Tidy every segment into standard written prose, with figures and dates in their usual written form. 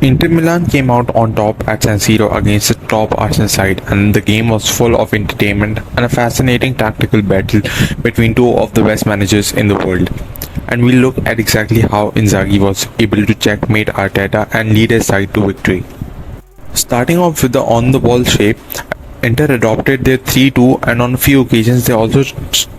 Inter Milan came out on top at San Siro against the top Arsenal side, and the game was full of entertainment and a fascinating tactical battle between two of the best managers in the world. And we'll look at exactly how Inzaghi was able to checkmate Arteta and lead his side to victory. Starting off with the on-the-ball shape, Inter adopted their 3-2, and on a few occasions they also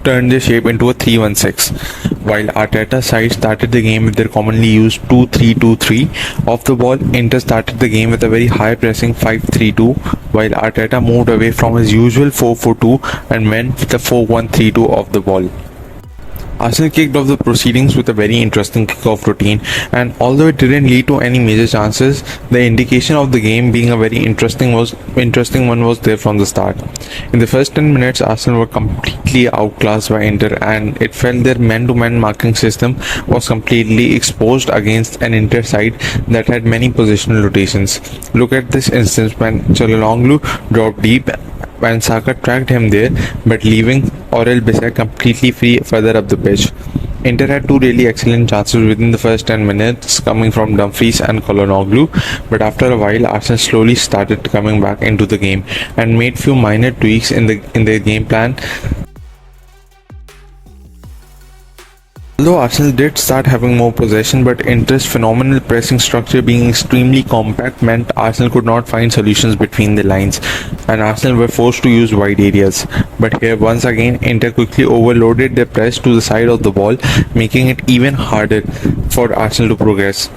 turned their shape into a 3-1-6, while Arteta's side started the game with their commonly used 2-3-2-3. Off the ball, Inter started the game with a very high pressing 5-3-2, while Arteta moved away from his usual 4-4-2 and went with the 4-1-3-2 off the ball. Arsenal kicked off the proceedings with a very interesting kickoff routine, and although it didn't lead to any major chances, the indication of the game being a very interesting one was there from the start. In the first 10 minutes, Arsenal were completely outclassed by Inter, and it felt their man-to-man marking system was completely exposed against an Inter side that had many positional rotations. Look at this instance when Çalhanoğlu dropped deep and Saka tracked him there, but leaving dissect completely free further up the pitch. Inter had two really excellent chances within the first 10 minutes coming from Dumfries and Çalhanoğlu, but after a while Arsenal slowly started coming back into the game and made few minor tweaks in their game plan. Although Arsenal did start having more possession, but Inter's phenomenal pressing structure being extremely compact meant Arsenal could not find solutions between the lines, and Arsenal were forced to use wide areas. But here once again Inter quickly overloaded their press to the side of the ball, making it even harder for Arsenal to progress.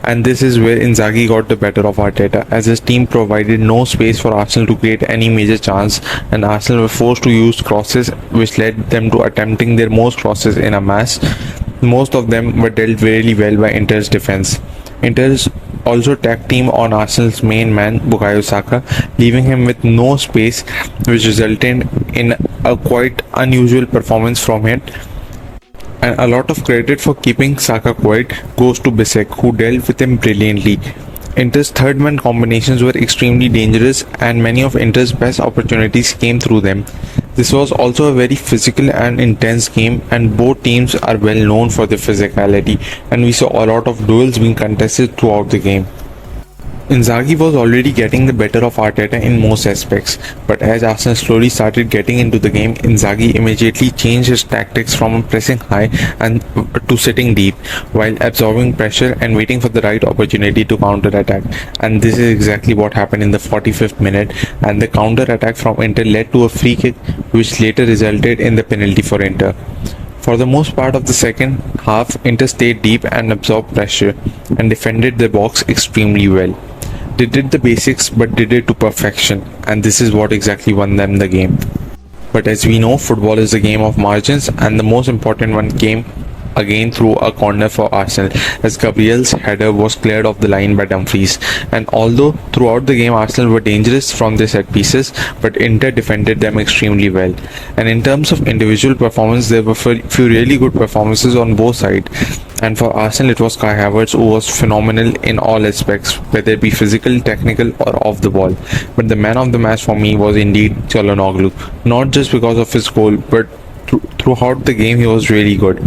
And this is where Inzaghi got the better of Arteta, as his team provided no space for Arsenal to create any major chance, and Arsenal were forced to use crosses, which led them to attempting their most crosses in a mass. Most of them were dealt really well by Inter's defense. Inter's also tag team on Arsenal's main man Bukayo Saka, leaving him with no space, which resulted in a quite unusual performance from him. And a lot of credit for keeping Saka quiet goes to Dissect, who dealt with him brilliantly. Inter's third man combinations were extremely dangerous, and many of Inter's best opportunities came through them. This was also a very physical and intense game, and both teams are well known for their physicality, and we saw a lot of duels being contested throughout the game. Inzaghi was already getting the better of Arteta in most aspects, but as Arsenal slowly started getting into the game, Inzaghi immediately changed his tactics from pressing high and to sitting deep, while absorbing pressure and waiting for the right opportunity to counter-attack. And this is exactly what happened in the 45th minute, and the counter-attack from Inter led to a free kick, which later resulted in the penalty for Inter. For the most part of the second half, Inter stayed deep and absorbed pressure and defended the box extremely well. They did the basics, but did it to perfection, and this is what exactly won them the game. But as we know, football is a game of margins, and the most important one came again through a corner for Arsenal, as Gabriel's header was cleared off the line by Dumfries. And although throughout the game Arsenal were dangerous from their set pieces, but Inter defended them extremely well. And in terms of individual performance, there were few really good performances on both sides. And for Arsenal, it was Kai Havertz who was phenomenal in all aspects, whether it be physical, technical or off the ball. But the man of the match for me was indeed Çalhanoğlu, not just because of his goal, but throughout the game he was really good.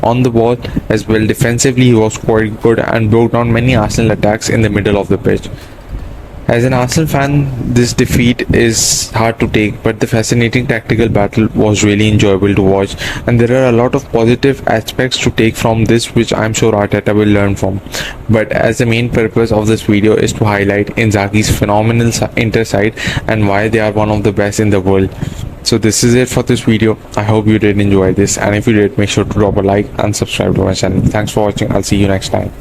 On the ball as well, defensively he was quite good and broke down many Arsenal attacks in the middle of the pitch. As an Arsenal fan, this defeat is hard to take, but the fascinating tactical battle was really enjoyable to watch, and there are a lot of positive aspects to take from this, which I'm sure Arteta will learn from. But as the main purpose of this video is to highlight Inzaghi's phenomenal Inter side and why they are one of the best in the world. So this is it for this video. I hope you did enjoy this, and if you did, make sure to drop a like and subscribe to my channel. Thanks for watching. I'll see you next time.